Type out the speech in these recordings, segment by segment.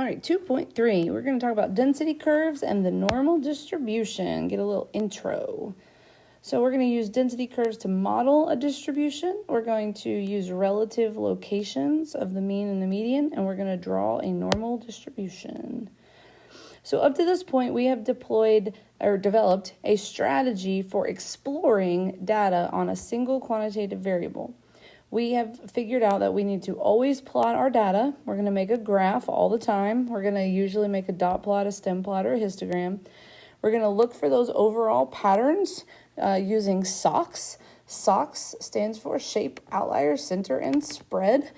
right, 2.3, we're going to talk about density curves and the normal distribution. Get a little intro. So we're going to use density curves to model a distribution. We're going to use relative locations of the mean and the median, and we're going to draw a normal distribution. So up to this point, we have deployed or developed a strategy for exploring data on a single quantitative variable. We have figured out that we need to always plot our data. We're going to make a graph all the time. We're going to usually make a dot plot, a stem plot, or a histogram. We're going to look for those overall patterns using SOCS. SOCS stands for shape, outlier, center, and spread.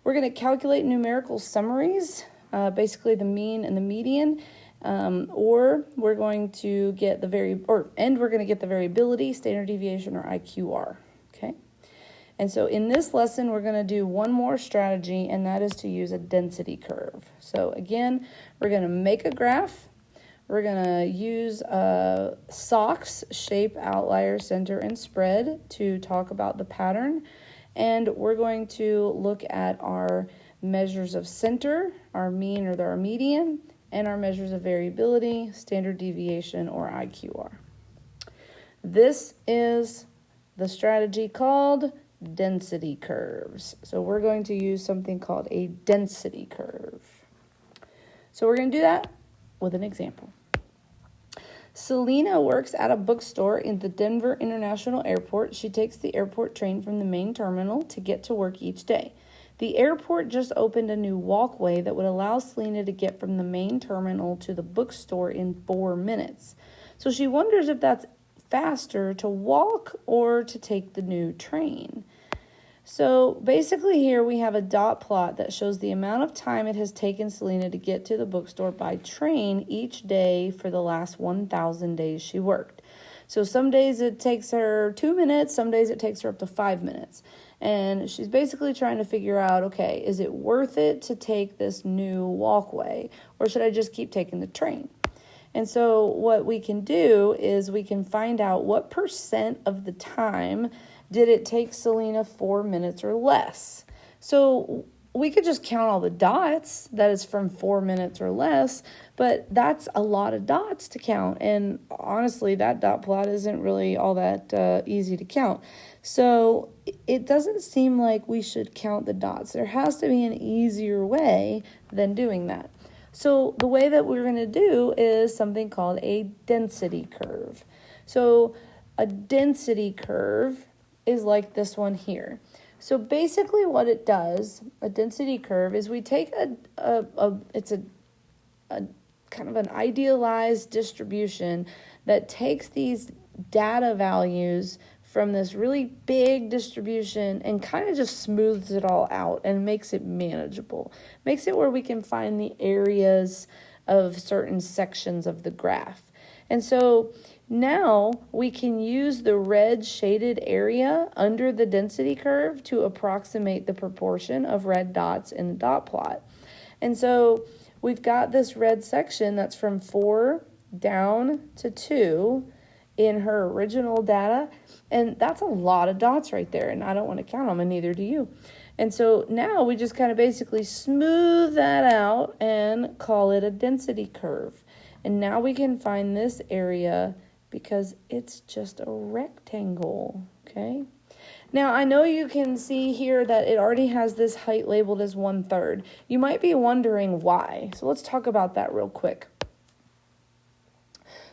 We're going to calculate numerical summaries, basically the mean and the median, or we're going to get the variability, standard deviation, or IQR. Okay. And so in this lesson, we're going to do one more strategy, and that is to use a density curve. So again, we're going to make a graph. We're going to use SOCS, shape, outlier, center, and spread, to talk about the pattern. And we're going to look at our measures of center, our mean or our median, and our measures of variability, standard deviation, or IQR. This is the strategy called density curves. So we're going to use something called a density curve. So we're going to do that with an example. Selena works at a bookstore in the Denver International Airport. She takes the airport train from the main terminal to get to work each day. The airport just opened a new walkway that would allow Selena to get from the main terminal to the bookstore in 4 minutes. So she wonders if that's faster to walk or to take the new train. So basically here we have a dot plot that shows the amount of time it has taken Selena to get to the bookstore by train each day for the last 1,000 days she worked. So some days it takes her 2 minutes, some days it takes her up to 5 minutes. And she's basically trying to figure out, okay, is it worth it to take this new walkway, or should I just keep taking the train? And so what we can do is we can find out what percent of the time did it take Selena 4 minutes or less. So we could just count all the dots that is from 4 minutes or less, but that's a lot of dots to count. And honestly, that dot plot isn't really all that easy to count. So it doesn't seem like we should count the dots. There has to be an easier way than doing that. So the way that we're going to do is something called a density curve. So a density curve is like this one here. So basically what it does, a density curve, is we take it's a kind of an idealized distribution that takes these data values from this really big distribution and kind of just smooths it all out and makes it manageable. Makes it where we can find the areas of certain sections of the graph. And so now we can use the red shaded area under the density curve to approximate the proportion of red dots in the dot plot. And so we've got this red section that's from 4 down to 2 in her original data. And that's a lot of dots right there. And I don't want to count them, and neither do you. And so now we just kind of basically smooth that out and call it a density curve. And now we can find this area because it's just a rectangle, okay? Now, I know you can see here that it already has this height labeled as 1/3. You might be wondering why. So let's talk about that real quick.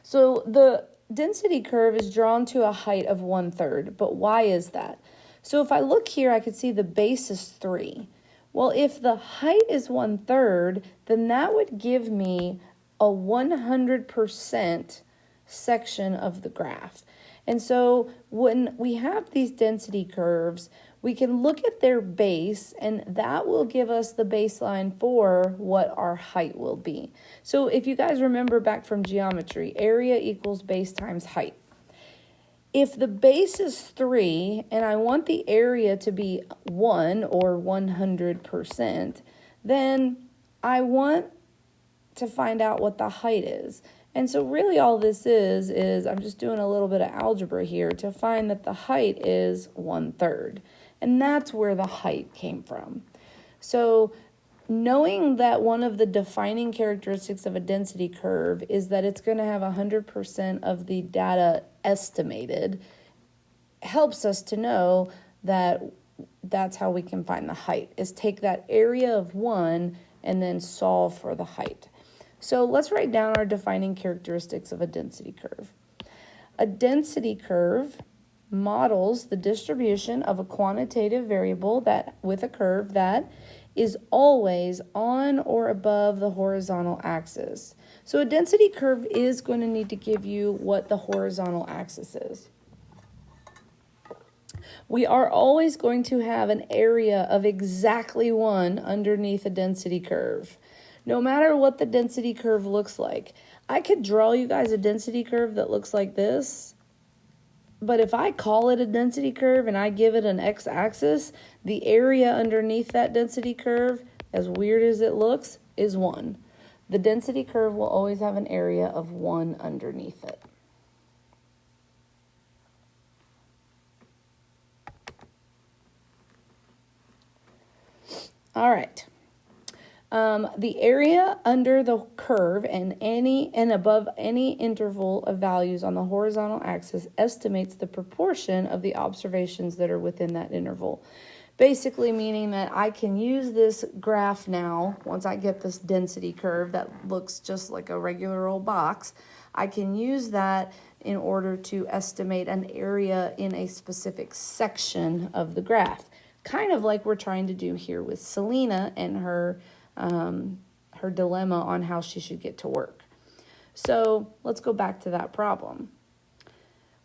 So the density curve is drawn to a height of 1/3, but why is that? So if I look here, I can see the base is 3. Well, if the height is 1/3, then that would give me a 100% section of the graph. And so when we have these density curves, we can look at their base, and that will give us the baseline for what our height will be. So if you guys remember back from geometry, area equals base times height. If the base is 3 and I want the area to be 1 or 100%, then I want to find out what the height is. And so really all this is I'm just doing a little bit of algebra here to find that the height is 1/3. And that's where the height came from. So knowing that one of the defining characteristics of a density curve is that it's going to have 100% of the data estimated helps us to know that that's how we can find the height, is take that area of 1 and then solve for the height. So let's write down our defining characteristics of a density curve. A density curve models the distribution of a quantitative variable that with a curve that is always on or above the horizontal axis. So a density curve is going to need to give you what the horizontal axis is. We are always going to have an area of exactly 1 underneath a density curve, no matter what the density curve looks like. I could draw you guys a density curve that looks like this, but if I call it a density curve and I give it an x-axis, the area underneath that density curve, as weird as it looks, is 1. The density curve will always have an area of 1 underneath it. All right. The area under the curve and above any interval of values on the horizontal axis estimates the proportion of the observations that are within that interval. Basically meaning that I can use this graph now, once I get this density curve that looks just like a regular old box, I can use that in order to estimate an area in a specific section of the graph. Kind of like we're trying to do here with Selena and her dilemma on how she should get to work. So let's go back to that problem.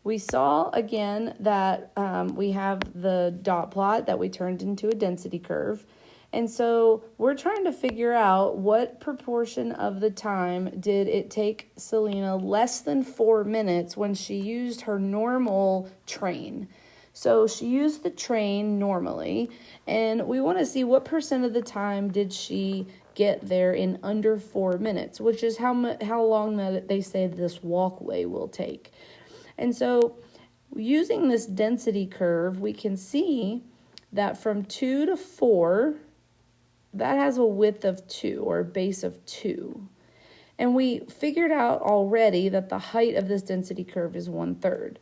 We saw again that we have the dot plot that we turned into a density curve. And so we're trying to figure out what proportion of the time did it take Selena less than 4 minutes when she used her normal train. So she used the train normally, and we want to see what percent of the time did she get there in under 4 minutes, which is how long that they say this walkway will take. And so using this density curve, we can see that from 2 to 4, that has a width of 2 or a base of 2. And we figured out already that the height of this density curve is 1/3.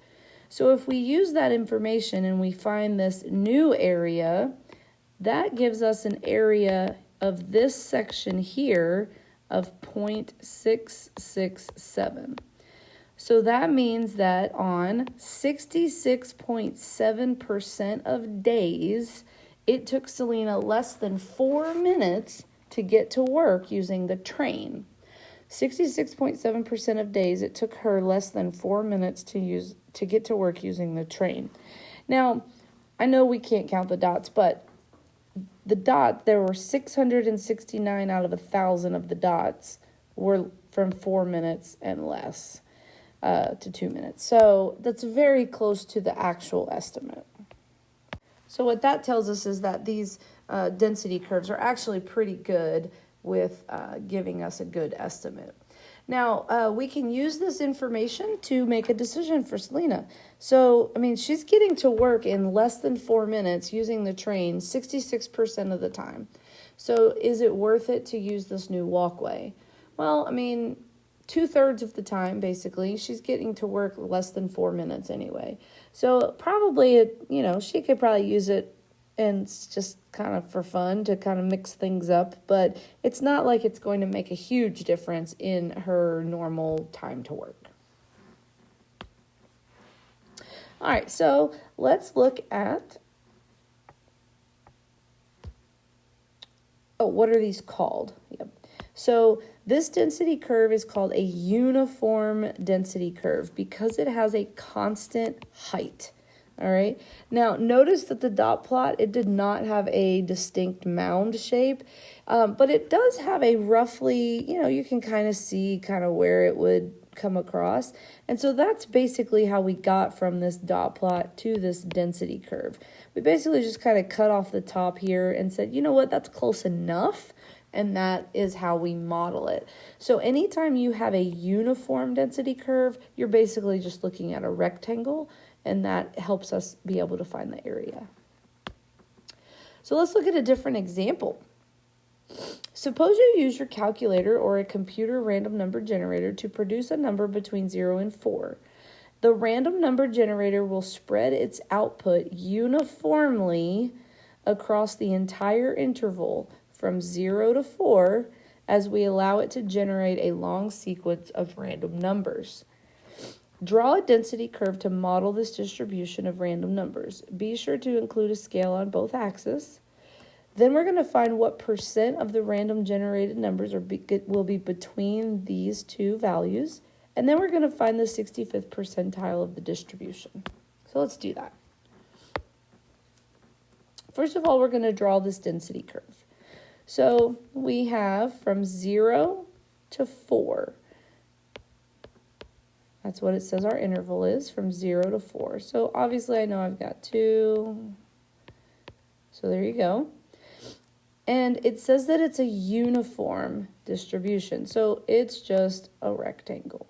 So if we use that information and we find this new area, that gives us an area of this section here of 0.667. So that means that on 66.7% of days, it took Selena less than 4 minutes to get to work using the train. 66.7% of days, it took her less than 4 minutes to get to work using the train. Now, I know we can't count the dots, but the dots, there were 669 out of 1,000 of the dots were from 4 minutes and less to 2 minutes. So that's very close to the actual estimate. So what that tells us is that these density curves are actually pretty good with giving us a good estimate. Now, we can use this information to make a decision for Selena. So, I mean, she's getting to work in less than 4 minutes using the train 66% of the time. So, is it worth it to use this new walkway? Well, I mean, 2/3 of the time, basically, she's getting to work less than 4 minutes anyway. So, probably, she could probably use it and it's just kind of for fun to kind of mix things up, but it's not like it's going to make a huge difference in her normal time to work. All right, so let's look at, what are these called? Yep. So this density curve is called a uniform density curve because it has a constant height. All right. Now, notice that the dot plot, it did not have a distinct mound shape, but it does have a roughly, you can kind of see kind of where it would come across. And so that's basically how we got from this dot plot to this density curve. We basically just kind of cut off the top here and said, you know what, that's close enough. And that is how we model it. So anytime you have a uniform density curve, you're basically just looking at a rectangle, and that helps us be able to find the area. So let's look at a different example. Suppose you use your calculator or a computer random number generator to produce a number between 0 and 4. The random number generator will spread its output uniformly across the entire interval from 0 to 4 as we allow it to generate a long sequence of random numbers. Draw a density curve to model this distribution of random numbers. Be sure to include a scale on both axes. Then we're going to find what percent of the random generated numbers will be between these two values. And then we're going to find the 65th percentile of the distribution. So let's do that. First of all, we're going to draw this density curve. So we have from 0 to 4. That's what it says our interval is, from 0 to 4. So obviously I know I've got 2. So there you go. And it says that it's a uniform distribution. So it's just a rectangle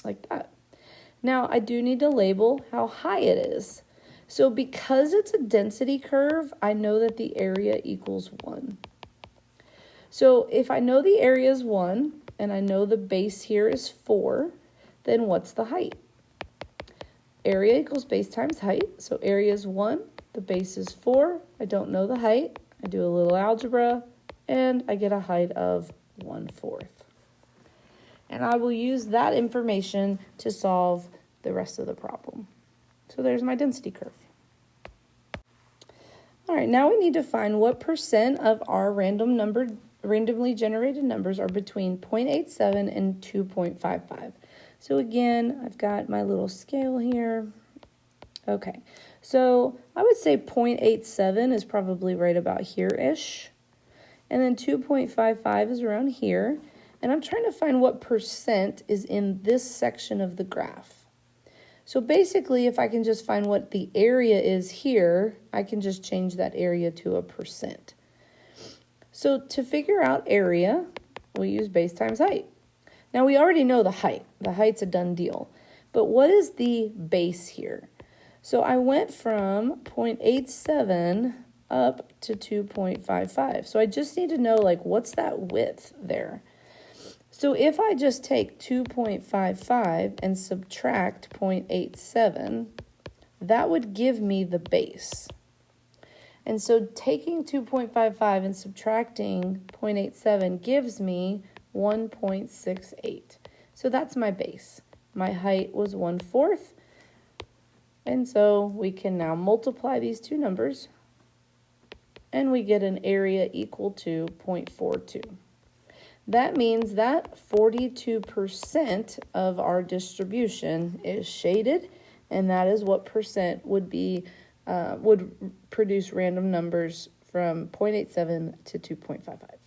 like that. Now I do need to label how high it is. So because it's a density curve, I know that the area equals 1. So if I know the area is 1 and I know the base here is 4, then what's the height? Area equals base times height. So area is 1, the base is 4. I don't know the height. I do a little algebra and I get a height of 1/4. And I will use that information to solve the rest of the problem. So there's my density curve. All right, now we need to find what percent of our randomly generated numbers are between 0.87 and 2.55. So again, I've got my little scale here. Okay, so I would say 0.87 is probably right about here-ish. And then 2.55 is around here. And I'm trying to find what percent is in this section of the graph. So basically, if I can just find what the area is here, I can just change that area to a percent. So to figure out area, we use base times height. Now we already know the height. The height's a done deal. But what is the base here? So I went from 0.87 up to 2.55. So I just need to know, like, what's that width there? So if I just take 2.55 and subtract 0.87, that would give me the base. And so taking 2.55 and subtracting 0.87 gives me 1.68. So that's my base. My height was 1/4. And so we can now multiply these two numbers and we get an area equal to 0.42. That means that 42% of our distribution is shaded, and that is what percent would produce random numbers from 0.87 to 2.55.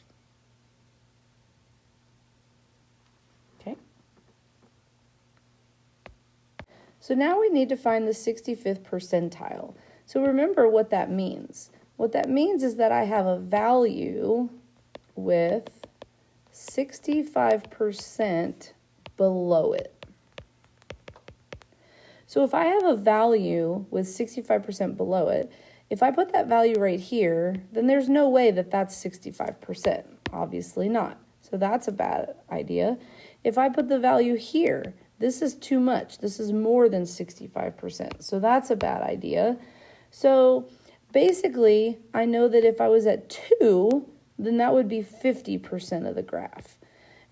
Okay. So now we need to find the 65th percentile. So remember what that means. What that means is that I have a value with 65% below it. So if I have a value with 65% below it, if I put that value right here, then there's no way that that's 65%. Obviously not. So that's a bad idea. If I put the value here, this is too much. This is more than 65%. So that's a bad idea. So basically, I know that if I was at 2, then that would be 50% of the graph.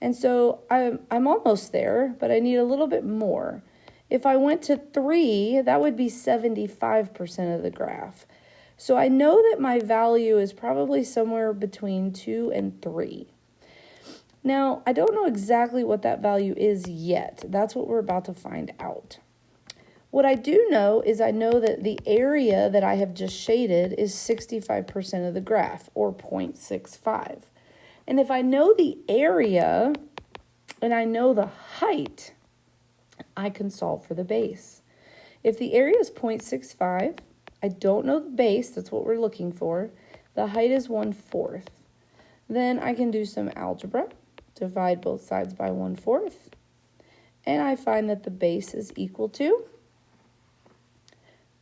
And so I'm almost there, but I need a little bit more. If I went to 3, that would be 75% of the graph. So I know that my value is probably somewhere between 2 and 3. Now, I don't know exactly what that value is yet. That's what we're about to find out. What I do know is I know that the area that I have just shaded is 65% of the graph, or 0.65. And if I know the area and I know the height, I can solve for the base. If the area is 0.65, I don't know the base, that's what we're looking for. The height is 1/4. Then I can do some algebra, divide both sides by 1/4, and I find that the base is equal to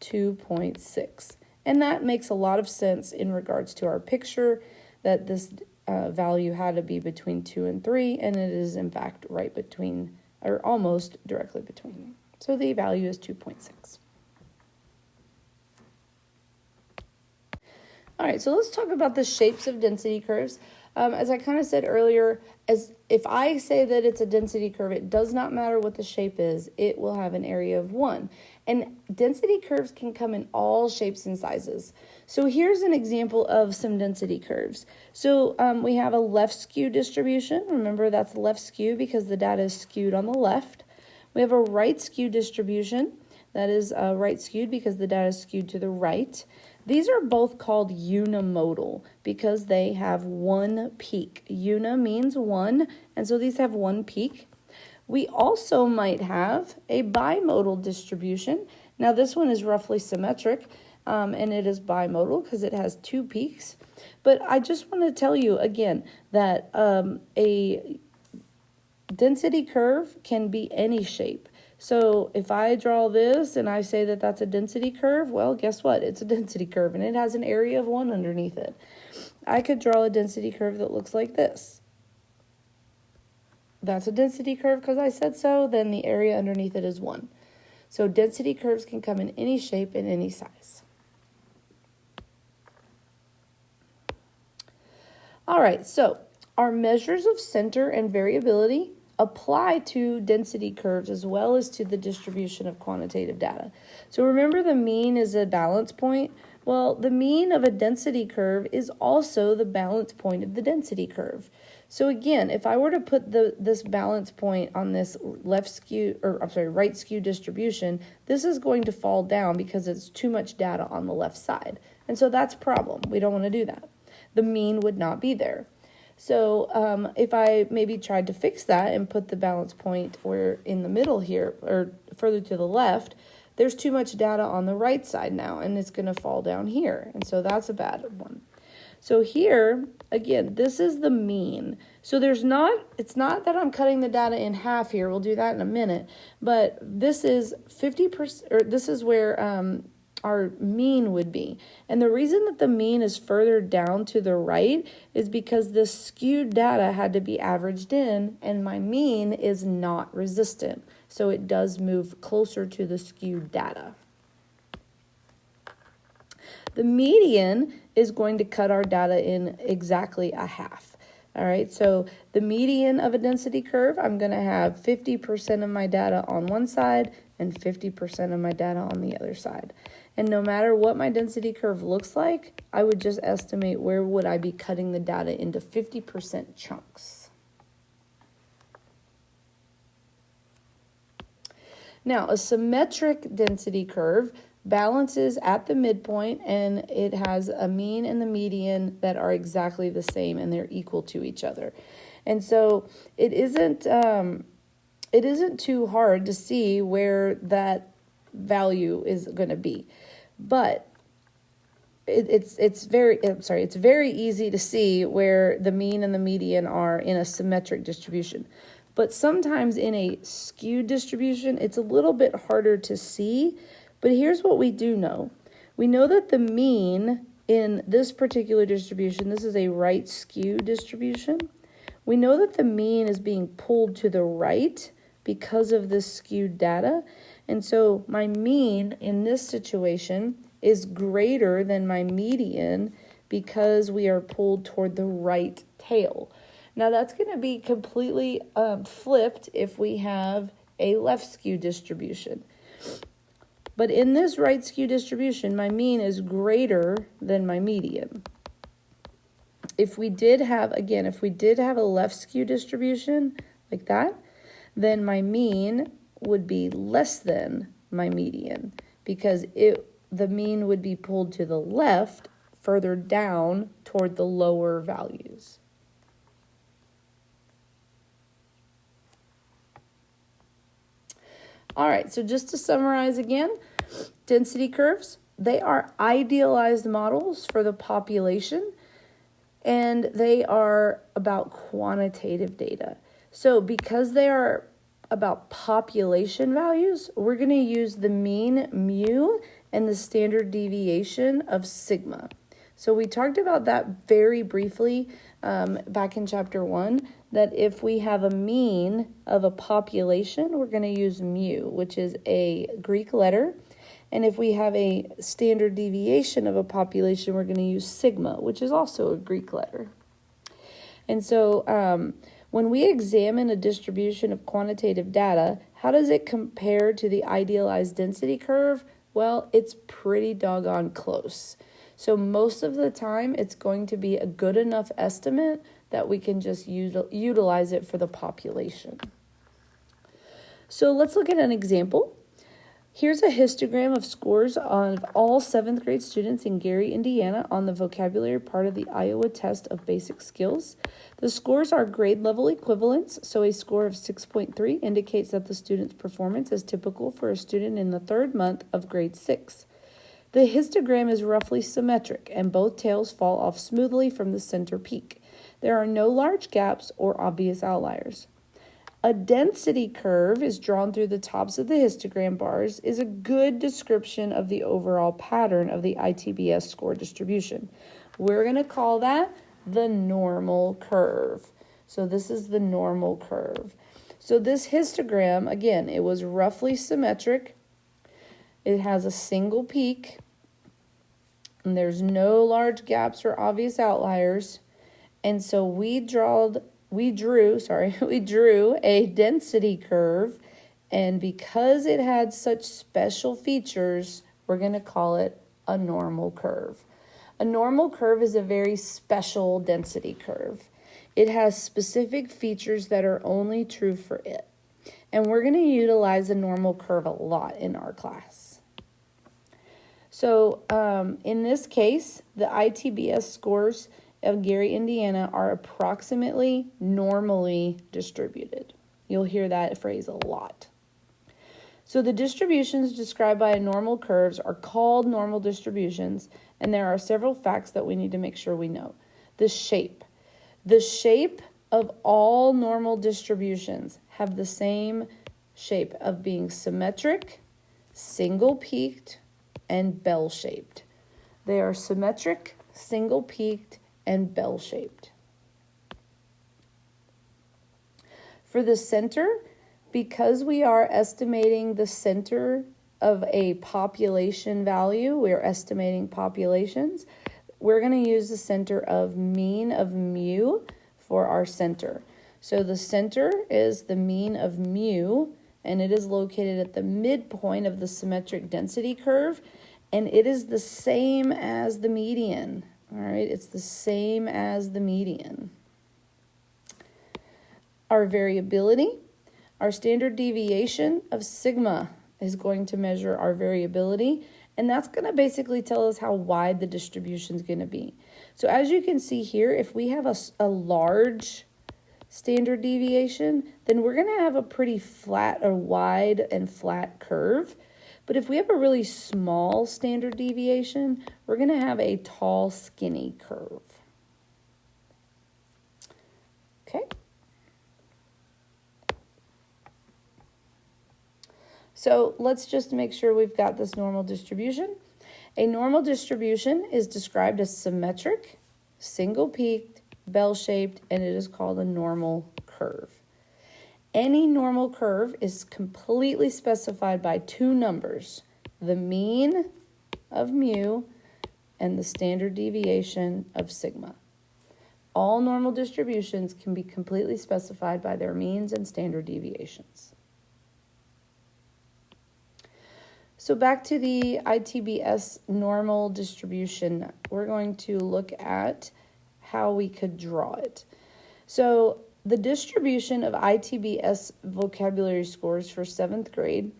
2.6. And that makes a lot of sense in regards to our picture, that this value had to be between 2 and 3, and it is in fact right between, or almost directly between. So the value is 2.6. All right, so let's talk about the shapes of density curves. As I kind of said earlier, as if I say that it's a density curve, it does not matter what the shape is, it will have an area of 1. And density curves can come in all shapes and sizes. So here's an example of some density curves. So we have a left skew distribution. Remember, that's left skew because the data is skewed on the left. We have a right skew distribution. That is right skewed because the data is skewed to the right. These are both called unimodal because they have one peak. Uni means one, and so these have one peak. We also might have a bimodal distribution. Now this one is roughly symmetric, and it is bimodal because it has two peaks. But I just want to tell you again that a density curve can be any shape. So if I draw this and I say that that's a density curve, well, guess what? It's a density curve and it has an area of 1 underneath it. I could draw a density curve that looks like this. That's a density curve because I said so, then the area underneath it is 1. So density curves can come in any shape and any size. All right, so our measures of center and variability apply to density curves as well as to the distribution of quantitative data. So remember, the mean is a balance point. Well, the mean of a density curve is also the balance point of the density curve. So again, if I were to put this balance point on this right skew distribution, this is going to fall down because it's too much data on the left side. And so that's a problem. We don't want to do that. The mean would not be there. So if I maybe tried to fix that and put the balance point where in the middle here, or further to the left, there's too much data on the right side now, and it's going to fall down here. And so that's a bad one. So here, again, this is the mean. So it's not that I'm cutting the data in half here. We'll do that in a minute. But this is 50%, or this is where our mean would be. And the reason that the mean is further down to the right is because this skewed data had to be averaged in, and my mean is not resistant. So it does move closer to the skewed data. The median is going to cut our data in exactly a half. All right, so the median of a density curve, I'm going to have 50% of my data on one side and 50% of my data on the other side. And no matter what my density curve looks like, I would just estimate where would I be cutting the data into 50% chunks. Now, a symmetric density curve balances at the midpoint, and it has a mean and the median that are exactly the same, and they're equal to each other. And so it isn't too hard to see where that value is going to be, but it's very easy to see where the mean and the median are in a symmetric distribution. But sometimes in a skewed distribution, it's a little bit harder to see. But here's what we do know. We know that the mean in this particular distribution, this is a right skew distribution. We know that the mean is being pulled to the right because of this skewed data. And so my mean in this situation is greater than my median because we are pulled toward the right tail. Now that's going to be completely flipped if we have a left skew distribution. But in this right skew distribution, my mean is greater than my median. If we did have a left skew distribution like that, then my mean would be less than my median because the mean would be pulled to the left further down toward the lower values. All right, so just to summarize again, density curves, they are idealized models for the population, and they are about quantitative data. So because they are about population values, we're going to use the mean mu and the standard deviation of sigma. So we talked about that very briefly, back in chapter 1 that if we have a mean of a population, we're going to use mu, which is a Greek letter. And if we have a standard deviation of a population, we're going to use sigma, which is also a Greek letter. And so when we examine a distribution of quantitative data, how does it compare to the idealized density curve? Well, it's pretty doggone close. So most of the time, it's going to be a good enough estimate that we can just utilize it for the population. So let's look at an example. Here's a histogram of scores of all 7th grade students in Gary, Indiana on the vocabulary part of the Iowa Test of Basic Skills. The scores are grade level equivalents, so a score of 6.3 indicates that the student's performance is typical for a student in the 3rd month of grade 6. The histogram is roughly symmetric, and both tails fall off smoothly from the center peak. There are no large gaps or obvious outliers. A density curve is drawn through the tops of the histogram bars is a good description of the overall pattern of the ITBS score distribution. We're going to call that the normal curve. So this is the normal curve. So this histogram, again, it was roughly symmetric. It has a single peak, and there's no large gaps or obvious outliers. And so we drew a density curve, and because it had such special features, we're going to call it a normal curve. A normal curve is a very special density curve. It has specific features that are only true for it. And we're going to utilize a normal curve a lot in our class. So in this case, the ITBS scores of Gary, Indiana are approximately normally distributed. You'll hear that phrase a lot. So the distributions described by normal curves are called normal distributions, and there are several facts that we need to make sure we know. The shape. The shape of all normal distributions have the same shape of being symmetric, single-peaked, and bell-shaped. They are symmetric, single-peaked, and bell-shaped. For the center, because we are estimating the center of a population value, we are estimating populations, we're going to use the center of mean of mu for our center. So the center is the mean of mu, and it is located at the midpoint of the symmetric density curve, and it is the same as the median. All right, it's the same as the median. Our variability, our standard deviation of sigma is going to measure our variability, and that's going to basically tell us how wide the distribution is going to be. So as you can see here, if we have a large standard deviation, then we're going to have a pretty flat or wide and flat curve. But if we have a really small standard deviation, we're going to have a tall, skinny curve. Okay. So let's just make sure we've got this normal distribution. A normal distribution is described as symmetric, single-peaked, bell-shaped, and it is called a normal curve. Any normal curve is completely specified by two numbers, the mean of mu and the standard deviation of sigma. All normal distributions can be completely specified by their means and standard deviations. So back to the ITBS normal distribution, we're going to look at how we could draw it. So the distribution of ITBS vocabulary scores for 7th grade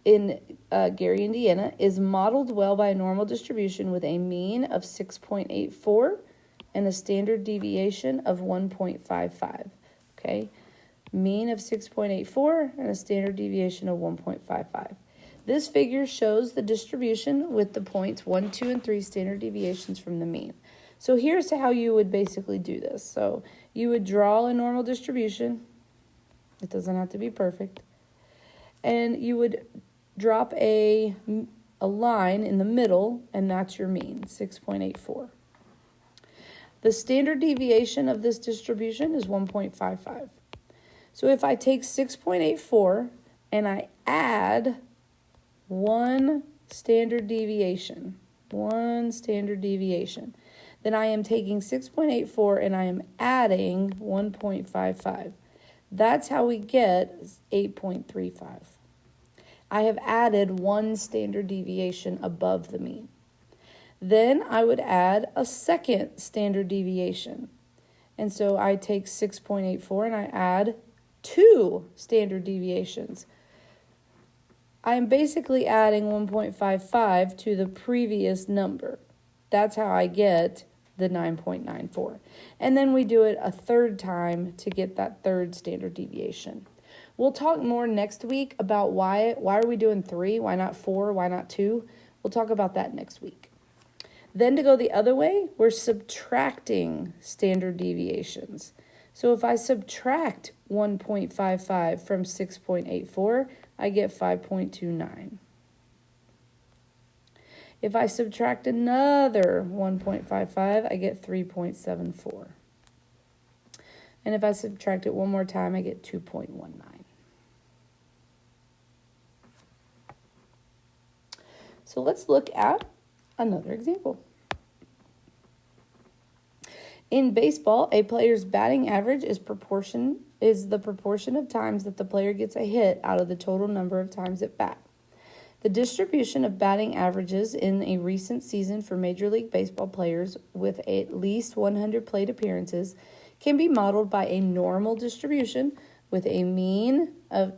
in Gary, Indiana is modeled well by a normal distribution with a mean of 6.84 and a standard deviation of 1.55. Okay, mean of 6.84 and a standard deviation of 1.55. This figure shows the distribution with the points 1, 2, and 3 standard deviations from the mean. So here's how you would basically do this. So you would draw a normal distribution. It doesn't have to be perfect. And you would drop a line in the middle, and that's your mean, 6.84. The standard deviation of this distribution is 1.55. So if I take 6.84 and I add one standard deviation, then I am taking 6.84 and I am adding 1.55. That's how we get 8.35. I have added one standard deviation above the mean. Then I would add a second standard deviation. And so I take 6.84 and I add 2 standard deviations. I am basically adding 1.55 to the previous number. That's how I get the 9.94. And then we do it a third time to get that third standard deviation. We'll talk more next week about why are we doing 3, why not 4, why not 2? We'll talk about that next week. Then to go the other way, we're subtracting standard deviations. So if I subtract 1.55 from 6.84, I get 5.29. If I subtract another 1.55, I get 3.74. And if I subtract it one more time, I get 2.19. So let's look at another example. In baseball, a player's batting average is the proportion of times that the player gets a hit out of the total number of times at bat. The distribution of batting averages in a recent season for Major League Baseball players with at least 100 plate appearances can be modeled by a normal distribution with a mean of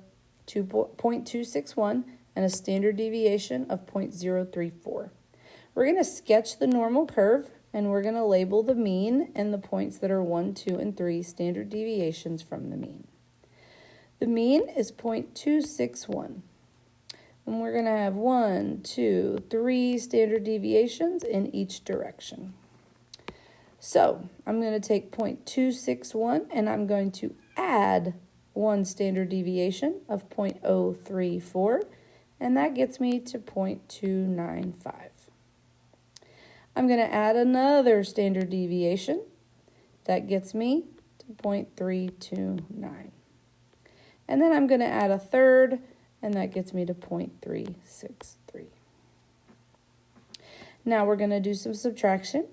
0.261 and a standard deviation of 0.034. We're going to sketch the normal curve, and we're going to label the mean and the points that are 1, 2, and 3 standard deviations from the mean. The mean is 0.261. And we're going to have 1, 2, 3 standard deviations in each direction. So I'm going to take 0.261 and I'm going to add one standard deviation of 0.034, and that gets me to 0.295. I'm going to add another standard deviation. That gets me to 0.329. And then I'm going to add a third, and that gets me to 0.363. Now we're going to do some subtraction.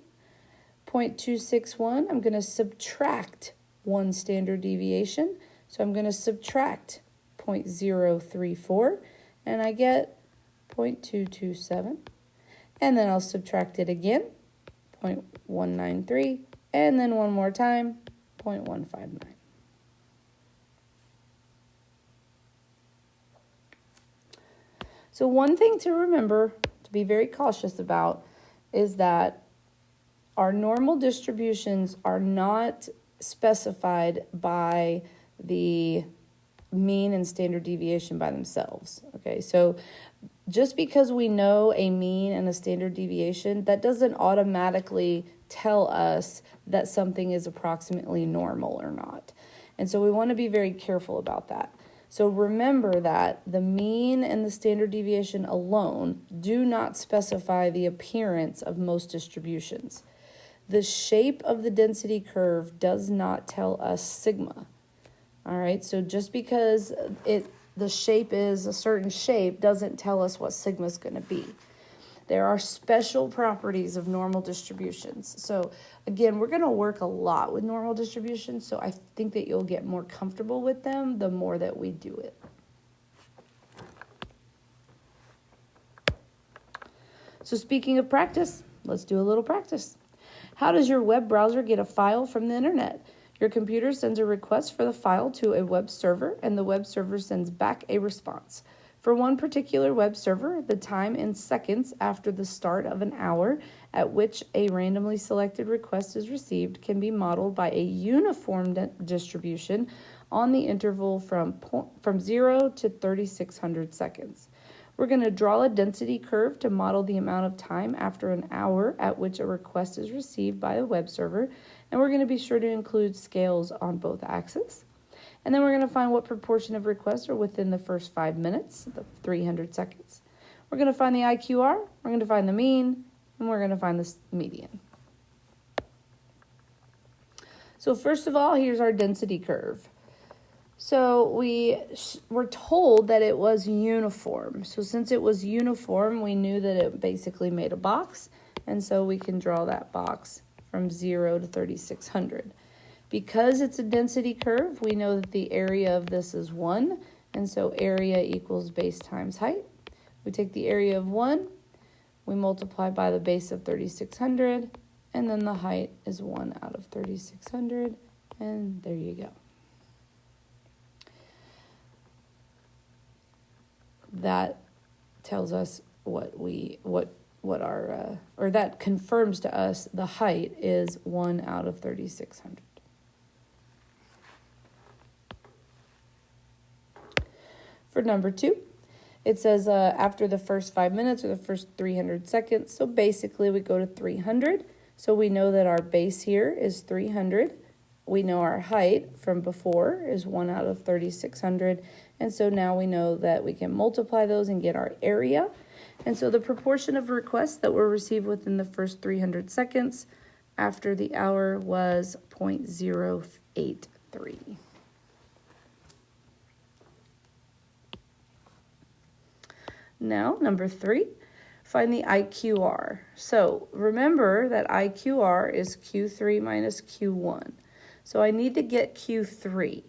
0.261, I'm going to subtract one standard deviation. So I'm going to subtract 0.034, and I get 0.227. And then I'll subtract it again, 0.193, and then one more time, 0.159. So one thing to remember, to be very cautious about, is that our normal distributions are not specified by the mean and standard deviation by themselves. Okay, so just because we know a mean and a standard deviation, that doesn't automatically tell us that something is approximately normal or not. And so we want to be very careful about that. So remember that the mean and the standard deviation alone do not specify the appearance of most distributions. The shape of the density curve does not tell us sigma. All right, so just because the shape is a certain shape doesn't tell us what sigma is going to be. There are special properties of normal distributions. So again, we're going to work a lot with normal distributions, so I think that you'll get more comfortable with them the more that we do it. So speaking of practice, let's do a little practice. How does your web browser get a file from the internet? Your computer sends a request for the file to a web server, and the web server sends back a response. For one particular web server, the time in seconds after the start of an hour at which a randomly selected request is received can be modeled by a uniform distribution on the interval from 0 to 3600 seconds. We're going to draw a density curve to model the amount of time after an hour at which a request is received by a web server, and we're going to be sure to include scales on both axes. And then we're going to find what proportion of requests are within the first 5 minutes, the 300 seconds. We're going to find the IQR, we're going to find the mean, and we're going to find the median. So first of all, here's our density curve. So we were told that it was uniform. So since it was uniform, we knew that it basically made a box. And so we can draw that box from 0 to 3,600. Because it's a density curve, we know that the area of this is 1. And so area equals base times height. We take the area of 1, we multiply by the base of 3,600, and then the height is 1 out of 3,600, and there you go. That tells us that confirms to us the height is 1 out of 3,600. For number 2, it says after the first 5 minutes or the first 300 seconds. So basically we go to 300. So we know that our base here is 300. We know our height from before is 1 out of 3,600. And so now we know that we can multiply those and get our area. And so the proportion of requests that were received within the first 300 seconds after the hour was 0.083. Now, number 3, find the IQR. So remember that IQR is Q3 minus Q1. So I need to get Q3.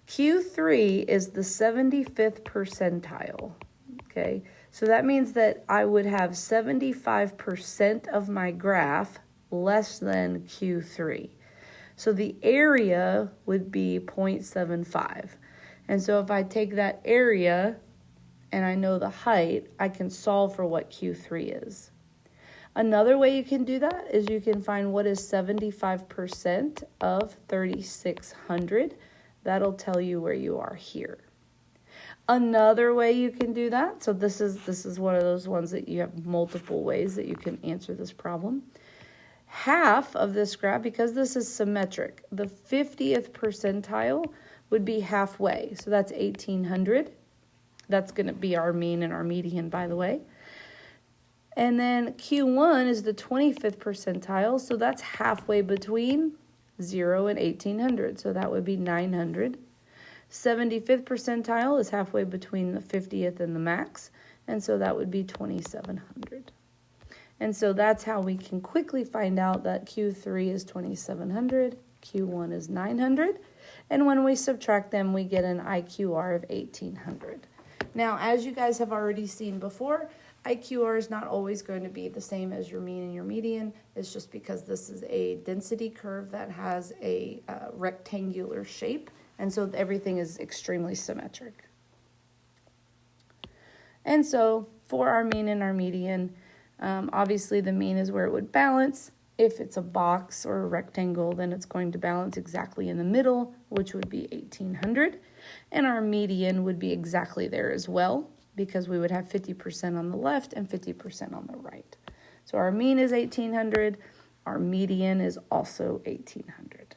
Q3 is the 75th percentile, okay? So that means that I would have 75% of my graph less than Q3. So the area would be 0.75. And so if I take that area and I know the height, I can solve for what Q3 is. Another way you can do that is you can find what is 75% of 3,600. That'll tell you where you are here. Another way you can do that, so this is one of those ones that you have multiple ways that you can answer this problem. Half of this graph, because this is symmetric, the 50th percentile would be halfway. So that's 1,800. That's going to be our mean and our median, by the way. And then Q1 is the 25th percentile, so that's halfway between 0 and 1,800, so that would be 900. 75th percentile is halfway between the 50th and the max, and so that would be 2,700. And so that's how we can quickly find out that Q3 is 2,700, Q1 is 900, and when we subtract them, we get an IQR of 1,800. Now, as you guys have already seen before, IQR is not always going to be the same as your mean and your median. It's just because this is a density curve that has a rectangular shape, and so everything is extremely symmetric. And so for our mean and our median, obviously the mean is where it would balance. If it's a box or a rectangle, then it's going to balance exactly in the middle, which would be 1,800. And our median would be exactly there as well, because we would have 50% on the left and 50% on the right. So our mean is 1,800. Our median is also 1,800.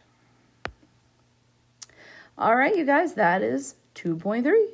All right, you guys, that is 2.3.